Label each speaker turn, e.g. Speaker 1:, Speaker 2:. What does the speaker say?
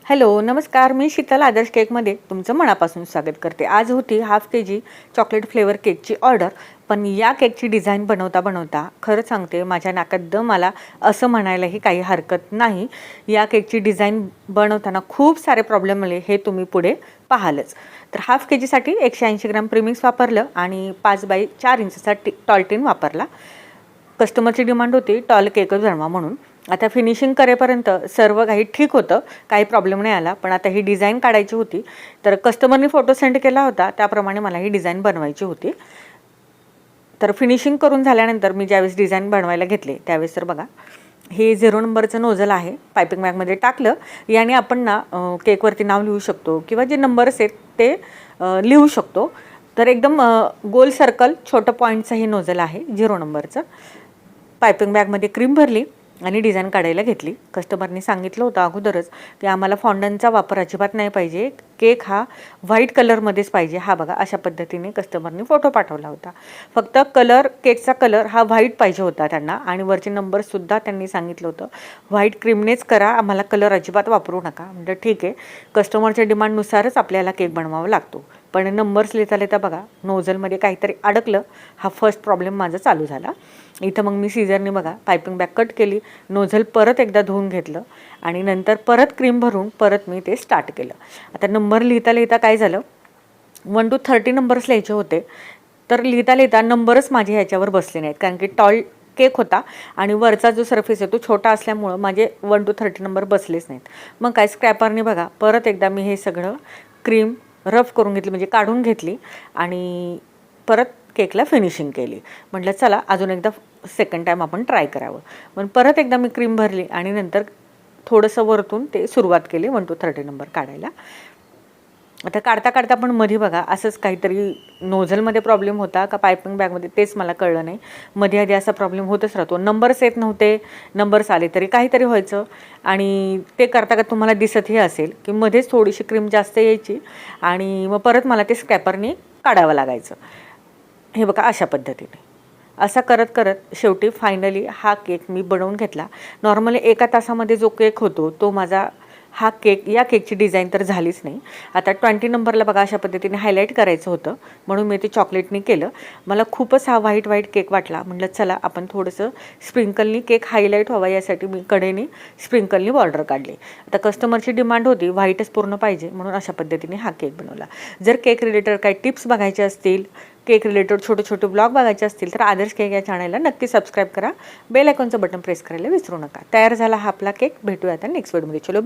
Speaker 1: Hello नमस्कार, मी शीतल आदर्श केकमध्ये तुमचं मनापासून स्वागत करते. आज होती हाफ kg चॉकलेट फ्लेवर केकची ऑर्डर. पण या केकची डिझाईन बनवता बनवता खरं सांगते माझ्या नाकात दम आला असं म्हणायलाही काही हरकत नाही. या केकची डिझाईन बनवताना खूप सारे प्रॉब्लेम आले, हे तुम्ही पुढे पाहालच. तर हाफ kgसाठी 180 ग्राम प्रीमिक्स वापरलं आणि 5 बाय 4 इंचचा टॉल टिन वापरला. कस्टमरची डिमांड होती टॉल केकच बनवा म्हणून. आता फिनिशिंग करेपर्यंत सर्व काही ठीक होतं, काही प्रॉब्लेम नाही आला. पण आता ही डिझाईन काढायची होती, तर कस्टमरने फोटो सेंड केला होता त्याप्रमाणे मला ही डिझाईन बनवायची होती. तर फिनिशिंग करून झाल्यानंतर मी ज्यावेळेस डिझाईन बनवायला घेतले त्यावेळेस तर बघा, हे 0 नंबरचं नोझल आहे, पायपिंग बॅगमध्ये टाकलं. याने आपण ना केकवरती नाव लिहू शकतो किंवा जे नंबर्स आहेत ते लिहू शकतो. तर एकदम गोल सर्कल छोटं पॉईंटचं हे नोझल आहे 0 नंबरचं. पायपिंग बॅगमध्ये क्रीम भरली आणि डिझाईन काढायला घेतली. कस्टमरने सांगितलं होतं अगोदरच की आम्हाला फॉन्डनचा वापर अजिबात नाही पाहिजे, केक हा व्हाईट कलरमध्येच पाहिजे. हा बघा, अशा पद्धतीने कस्टमरने फोटो पाठवला होता. फक्त कलर, केकचा कलर हा व्हाईट पाहिजे होता त्यांना आणि वरचे नंबरसुद्धा त्यांनी सांगितलं होतं व्हाईट क्रीमनेच करा, आम्हाला कलर अजिबात वापरू नका. म्हणजे ठीक आहे, कस्टमरच्या डिमांडनुसारच आपल्याला केक बनवावा लागतो. पण नंबर्स लिहिता लिहिता बघा नोझलमध्ये काहीतरी अडकलं. हा फर्स्ट प्रॉब्लेम माझा चालू झाला. इथं मग मी सीझरने बघा पायपिंग बॅग कट केली, नोझल परत एकदा धुवून घेतलं आणि नंतर परत क्रीम भरून परत मी ते स्टार्ट केलं. आता नंबर लिहिता लिहिता काय झालं, 1 to 30 नंबर्स लिहायचे होते. तर लिहिता लिहिता नंबरच माझे ह्याच्यावर बसले नाहीत, कारण की टॉल केक होता आणि वरचा जो सरफेस आहे तो छोटा असल्यामुळं माझे 1 to 30 नंबर बसलेच नाहीत. मग काय, स्क्रॅपरने बघा परत एकदा मी हे सगळं क्रीम रफ करून घेतली, म्हणजे काढून घेतली आणि परत केकला फिनिशिंग केली. म्हटलं चला अजून एकदा सेकंड टाईम आपण ट्राय करावं. पण परत एकदा मी क्रीम भरली आणि नंतर थोडंसं वरतून ते सुरुवात केली 1 to 30 नंबर काढायला. आता काढता काढता पण मध्ये बघा असंच काहीतरी नोझलमध्ये प्रॉब्लेम होता का पायपिंग बॅगमध्ये तेच मला कळलं नाही. मध्ये आधी असा प्रॉब्लेम होतच राहतो. नंबर्स येत नव्हते, नंबर्स आले तरी काहीतरी व्हायचं आणि ते करता का तुम्हाला दिसतही असेल की मध्येच थोडीशी क्रीम जास्त यायची आणि मग परत मला ते स्क्रॅपरने काढावं लागायचं. हे बघा अशा पद्धतीने असं करत करत शेवटी फायनली हा केक मी बनवून घेतला. नॉर्मली 1 तासामध्ये जो केक होतो तो माझा हा केक, या केकची डिझाईन तर झालीच नाही. आता 20 नंबरला बघा अशा पद्धतीने हायलाईट करायचं होतं म्हणून मी ते चॉकलेटनी केलं. मला खूपच हा व्हाईट केक वाटला. म्हटलं चला आपण थोडंसं स्प्रिंकलनी केक हायलाईट व्हावा यासाठी मी कडेने स्प्रिंकलनी बॉर्डर काढली. आता कस्टमरची डिमांड होती व्हाईटच पूर्ण पाहिजे म्हणून अशा पद्धतीने हा केक बनवला. जर केक रिलेटेड काही टिप्स बघायचे असतील, केक रिलेटेड छोटे छोटे ब्लॉग बघायचे असतील तर आदर्श केक या चॅनलला नक्की सबस्क्राईब करा. बेल आयकॉनचं बटन प्रेस करायला विसरू नका. तयार झाला हा आपला केक. भेटूया आता नेक्स्ट व्हिडिओमध्ये. चलो बाय.